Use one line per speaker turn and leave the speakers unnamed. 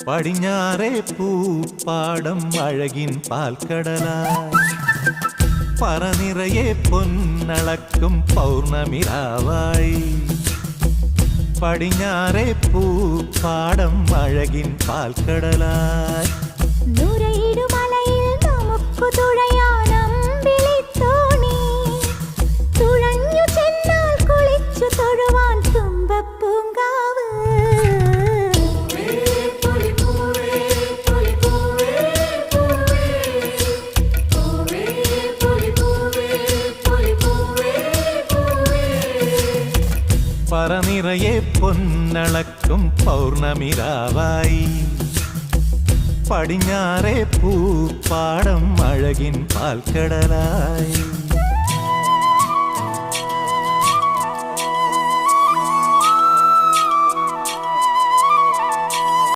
പടിഞ്ഞാറേ പൂപ്പാടം അഴകിൻ പാൽക്കടലായി പറനിറയെ പൊന്നളക്കും പൗർണമിരാവായി പടിഞ്ഞാറേ പൂപ്പാടം അഴകിൻ പാൽക്കടലായി
നുരയിടുമലയിൽ നമുക്കു തുഴയാനമ്പിളിത്തോണി തുഴഞ്ഞു ചെന്നാൽ കുളിച്ചു തൊഴുവാൻ തുമ്പപ്പൂങ്കാവ്
പറനിറയെ പൊന്നളക്കും പൗർണമിരാവായി പടിഞ്ഞാറേ പൂപ്പാടം അഴകിൻ പാൽക്കടലായി